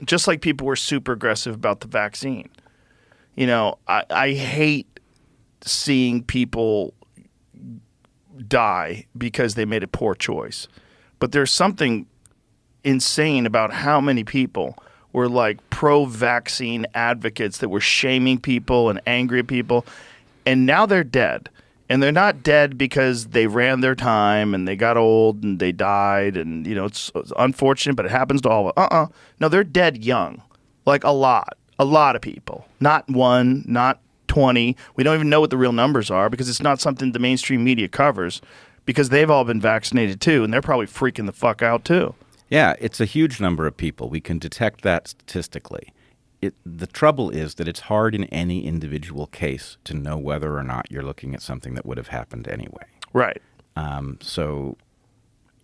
just like people were super aggressive about the vaccine. You know, I hate seeing people die because they made a poor choice. But there's something insane about how many people were like pro-vaccine advocates that were shaming people and angry at people, and now they're dead. And they're not dead because they ran their time and they got old and they died, and you know it's unfortunate, but it happens to all of us. No, they're dead young, like a lot of people. Not one, not 20. We don't even know what the real numbers are because it's not something the mainstream media covers, because they've all been vaccinated too, and they're probably freaking the fuck out too. Yeah, it's a huge number of people. We can detect that statistically. The trouble is that it's hard in any individual case to know whether or not you're looking at something that would have happened anyway. Right. So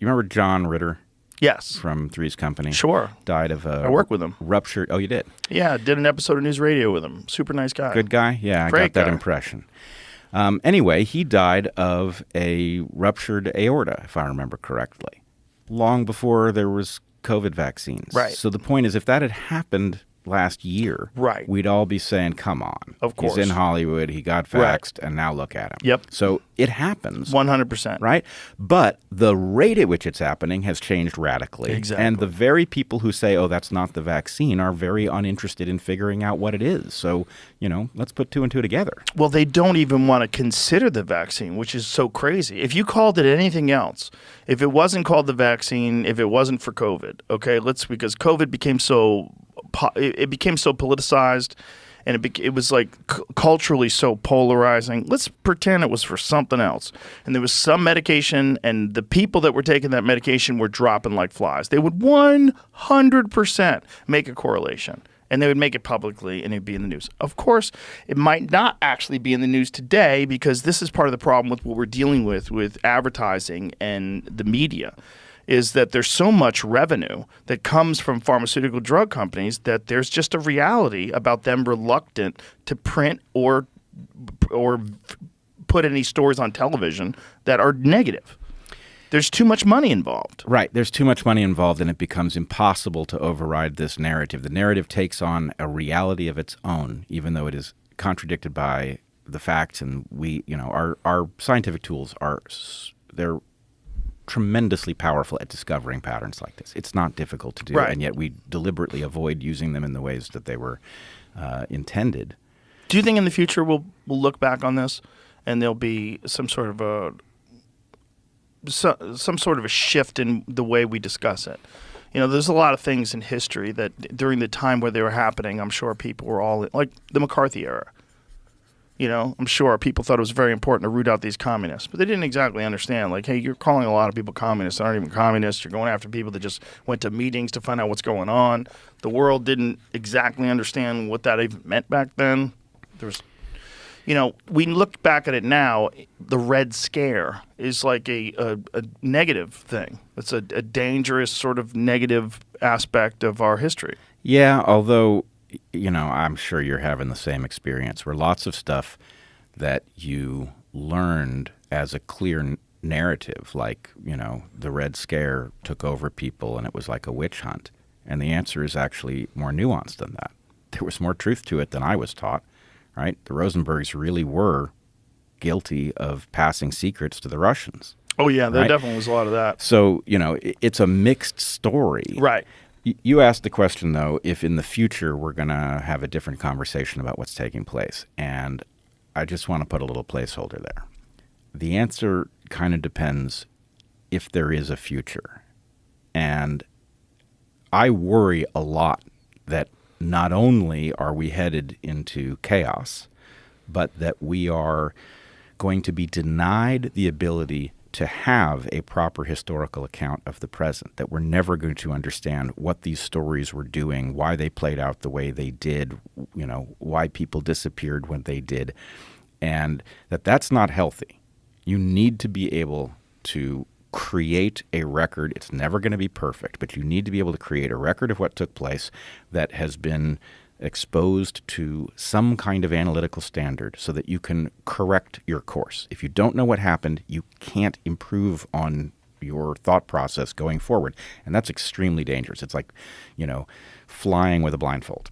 you remember John Ritter? Yes. From Three's Company? Sure. Died of a... I worked with him. Ruptured... Oh, you did? Yeah, did an episode of News Radio with him. Super nice guy. Good guy? Yeah, Great I got that guy. impression. Anyway, he died of a ruptured aorta, if I remember correctly, long before there was COVID vaccines. Right. So the point is, if that had happened last year, right, we'd all be saying, come on. Of course. He's in Hollywood, he got vaxxed, and now look at him. Yep. So it happens. 100%. Right? But the rate at which it's happening has changed radically. Exactly. And the very people who say, oh, that's not the vaccine, are very uninterested in figuring out what it is. So, you know, let's put two and two together. Well, they don't even want to consider the vaccine, which is so crazy. If you called it anything else, if it wasn't called the vaccine, if it wasn't for COVID, okay, because COVID became so politicized, and it was like culturally so polarizing. Let's pretend it was for something else, and there was some medication, and the people that were taking that medication were dropping like flies. They would 100% make a correlation, and they would make it publicly, and it'd be in the news. Of course, it might not actually be in the news today, because this is part of the problem with what we're dealing with advertising and the media, is that there's so much revenue that comes from pharmaceutical drug companies that there's just a reality about them reluctant to print or put any stories on television that are negative. There's too much money involved. Right. There's too much money involved, and it becomes impossible to override this narrative. The narrative takes on a reality of its own, even though it is contradicted by the facts. And our scientific tools they're tremendously powerful at discovering patterns like this. It's not difficult to do, right, and yet we deliberately avoid using them in the ways that they were intended. Do you think in the future we'll look back on this and there'll be some sort of a shift in the way we discuss it? You know, there's a lot of things in history that during the time where they were happening, I'm sure people were all like the McCarthy era. You know, I'm sure people thought it was very important to root out these communists, but they didn't exactly understand. Like, hey, you're calling a lot of people communists that aren't even communists. You're going after people that just went to meetings to find out what's going on. The world didn't exactly understand what that even meant back then. We look back at it now, the Red Scare is like a negative thing. It's a dangerous sort of negative aspect of our history. Yeah, although... I'm sure you're having the same experience where lots of stuff that you learned as a clear narrative, like, the Red Scare took over people and it was like a witch hunt. And the answer is actually more nuanced than that. There was more truth to it than I was taught, right? The Rosenbergs really were guilty of passing secrets to the Russians. Oh, yeah, there right? definitely was a lot of that. So, it's a mixed story. Right. You asked the question, though, if in the future we're going to have a different conversation about what's taking place. And I just want to put a little placeholder there. The answer kind of depends if there is a future. And I worry a lot that not only are we headed into chaos, but that we are going to be denied the ability to have a proper historical account of the present, that we're never going to understand what these stories were doing, why they played out the way they did, why people disappeared when they did, and that's not healthy. You need to be able to create a record. It's never going to be perfect, but you need to be able to create a record of what took place that has been exposed to some kind of analytical standard so that you can correct your course. If you don't know what happened, you can't improve on your thought process going forward. And that's extremely dangerous. It's like, flying with a blindfold.